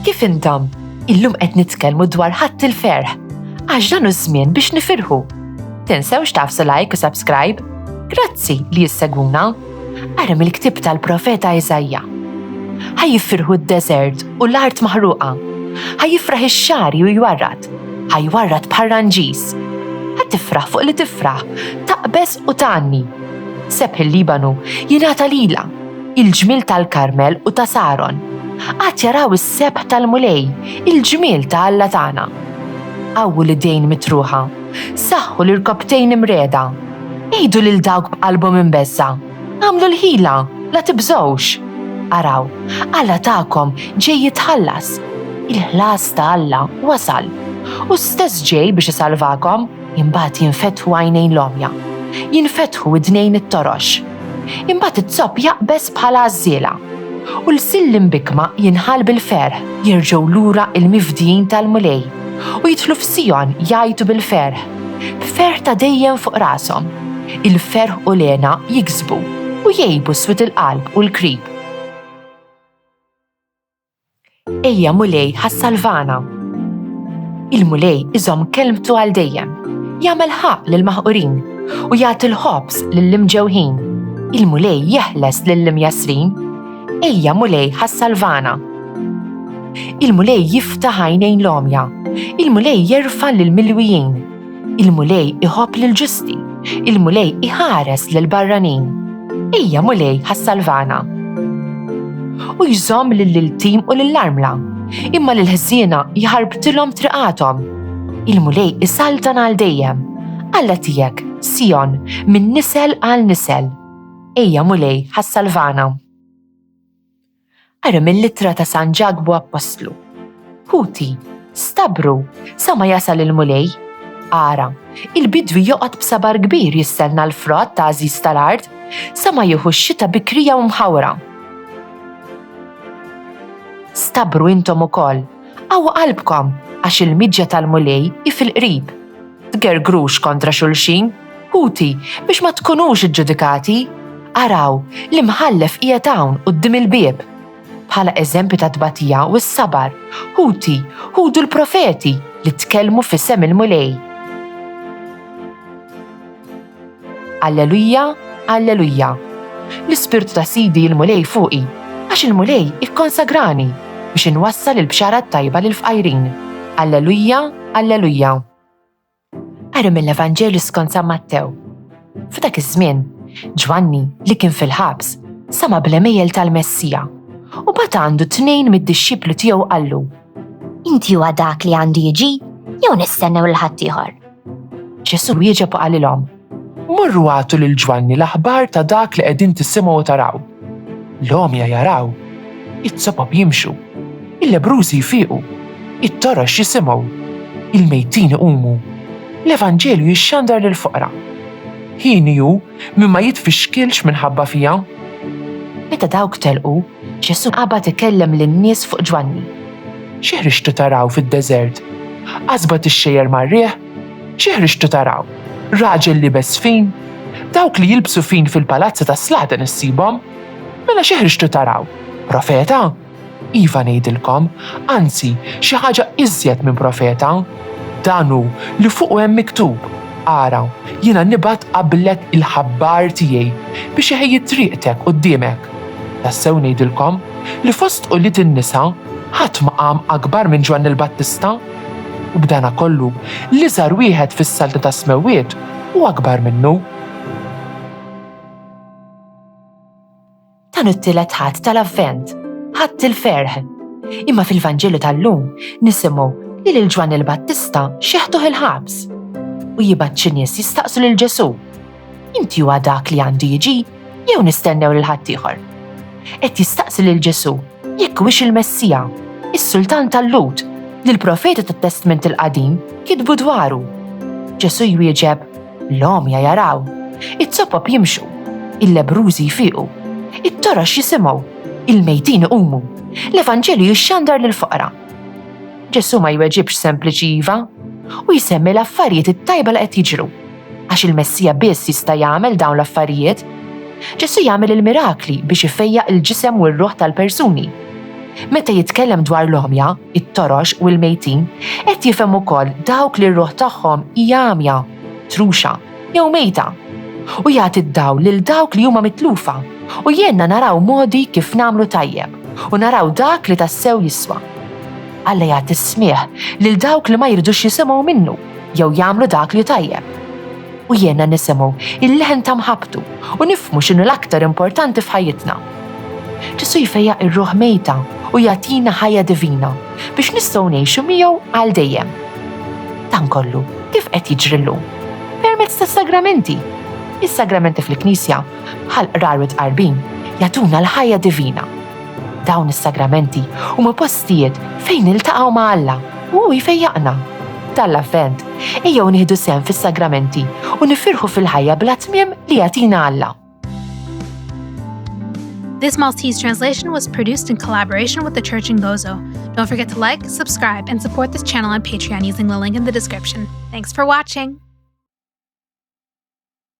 Kif intom? Illum qed nitkellmu dwar ħadd il-ferħ, għax dan hu żmien biex nifirħu. Tinsewx tafsu like u subscribe. Grazzi li jissegwuna. Ara mill-ktieb tal-profeta Iżajja. Ħajjifirħu d-deżert u l-art maħruqa. Ħajjifraħ ix-xari u jwarrad. Ħajwarrad bħar-ranġis. Ħattifraħ fuq li tifraħ, taqbes u tanni. Seb il-Libanu jingħata lila, il-ġmil tal-Karmel u ta' Saron. Għad jaraw is-sebħ tal-mulej, il-ġmiel ta' Alla tagħna. Qawwu l-idejn mitruħa, saħħu l-irkobtejn imreda. Ejdu lil dawk b'qalbhom imbezza. Għamlu l-ħila, la tibżgħux. Araw, Alla tagħkom ġej jitħallas. Il-ħlas ta' Alla wasal. U stess ġej biex isalvakom, imbagħad jinfetħu għajnejn l-omja. Jinfetħu id-dnejn it-torox. Imbagħad it-zopp jaqbes bħala għażiela. U l-sillim bikma jinħal bil-ferħ, jerġgħu lura il-mifdijin tal-mulej u jidħlu f'Sion jgħidu bil-ferħ, b'ferħ ta' dejjem fuq rashom. Il-ferħ u lena jiksbu u jgħibu swit il-qalb u l-krib. Ejja mulej ħassalvana. Il-mulej iżomm kelmtu għal dejjem, jagħmel ħaq lil-maħqurin u jagħti l-ħobs lill-imġewħin. Il-mulej jeħles lill-imjasrin. Ejja mulej ħassalvana. Il-mulej jiftaħ għajnejn l-omja. Il-mulej jerfa' lill-milwijin. Il-mulej iħobb lill-ġusti. Il-mulej iħares lill-barranin. Ejja mulej ħassalvana. U jżomm lill-iltim u lill-armla, imma lill-ħżiena jħarbtilhom triqathom. Il-mulej isaltan għal dejjem. Alla tiegħek, Sion, minn nisel għal nisel. Ejja mulej ħassalvana. Ara mill-littra ta' San Ġagbu Apostlu. Ħuti, stabru, sa ma jasal il-mulej. Ara, il-bidwi joqgħod b'sabar kbir jistenna l-frott ta' għażiż tal-art, sa ma jieħu x-xita bikrija u mħawra. Stabru intom ukoll, qawwu qalbkom għax il-miġja tal-mulej fil-qrib. Tgergrux kontra xulxin, ħuti biex ma tkunux iġġudikati. Araw, l-imħallef qiegħed hawn quddiem il-bieb. Bħala eżempju ta' tbatija u s-sabar, ħuti, ħudu l-profeti li tkellmu fis-sem il-mulej. Alleluja, alleluja. L-ispirtu ta' Sidi il-mulej fuqi, għax il-mulej ikkonsagrani biex inwassal il-bxara tajba lil-fqajrin. Alleluja, alleluja. Ara mill-Evanġelju skont San Mattew. F'dak iż-żmien, Ġwanni li kien fil-ħabs sama bl-emejjel tal-Messija. U bat għandu 2 mid-dixxiplu tiegħu qallu: Inti huwa dak li għandu jiġi jew nistennew il-ħadd ieħor? Ġesu wieġeb u qalilhom: Morru għatu lil Ġwanni l-aħbar ta' dak li qegħdin tisimgħu u taraw. L-omja jaraw, it-sopob jimxu, il-lebrużi jfiequ, it-torox jisimgħu, il-mejtin iqumu, l-Evanġelju jixxandar lill-foqra. Ħin hu minn ma jitfixkilx minħabba fija. Meta dawk telqu, Ġesu qabad ikellem lin-nies fuq Ġwanni. X'ħriġtu taraw fid-deżert? Qasbad ix-xejjer mar-rieħ? X'ħriġtu taraw? Raġel libes fin? Dawk li jilbsu fin fil-palazzi tas-sladen issibhom? Mela x'ħriġtu taraw? Profeta? Iva ngħidilkom, anzi xi ħaġa iżjed minn profeta. Dan hu li fuq hemm miktub: Ara, jiena nibgħat qablek il-ħabbar tiegħi biex iħejji triqtek quddiemek. Tassew ngħidilkom li fost quliet in-nisa ħadd ma qam akbar minn Ġwanni l-Battista. U b'dana kollu li żar wieħed fis-salta ta' smewwiet u akbar minnu. Dan it-tielet ħadd tal-Avvent, ħadd il-ferħ. Imma fil-Vanġelju tal-lum nisimgħu li lil Ġwanni l-Battista xeħtuh il-ħabs. U jibgħat xi nies jistaqsu lil Ġesu: Inti huwa dak li għandu jiġi jew nistennew lil ħadd ieħor? Qed jistaqsi lil Ġesu jekk huwiex il-Messija, is-Sultan tal-Lut li l-profeti tat-Testament il-Qadim kitbu dwaru. Ġesu jwieġeb: L-omja jaraw, it-sopob jimxu, il-lebrużi jfiequ, it-torox jisimgħu, il-mejtin iqumu, l-Evanġelju jixxandar lill-foqra. Ġesu ma jweġibx sempliċi iva u jsemmi l-affarijiet it-tajba li qed jiġru. Għax il-Messija biss jista' jagħmel dawn l-affarijiet. Ġesu jagħmel il-mirakli biex ifejjaq il-ġisem u r-ruħ tal-persuni. Meta jitkellem dwar l-omja, it-torox u l-mejtin, qed jifhem ukoll dawk li r-ruħ tagħhom hija għamja, truxa jew mejta. U jagħti d-dawl lil dawk li huma mitlufa u jenna naraw modi kif nagħmlu tajjeb u naraw dak li tassew jiswa. Alla jagħti smieħ lil dawk li ma jirdux jisimgħu minnu jew jagħmlu dak li tajjeb. U jenna nisimgħu il-leħen ta' mħabtu u nifhmu x'inhu l-aktar importanti f'ħajjitna. Ġesu jfejjaq ir-ruħ mejta u jagħtina ħajja divina biex nistgħu ngħixu miegħu għal dejjem. Dan kollu kif qed jiġri llum? Permezz tas-sagramenti. Is-sagramenti fil-Knisja bħal qrar u tqarbin jagħtuna l-ħajja divina. Dawn is-sagramenti huma postijiet fejn niltaqgħu ma' Alla u jfejjaqna. Tal-avvent ejjew nieħdu sehem fis-sagramenti u nifirħu fil-ħajja bla tmiem li jagħtina Alla. This Maltese translation was produced in collaboration with the Church in Gozo. Don't forget to like, subscribe, and support this channel on Patreon using the link in the description. Thanks for watching!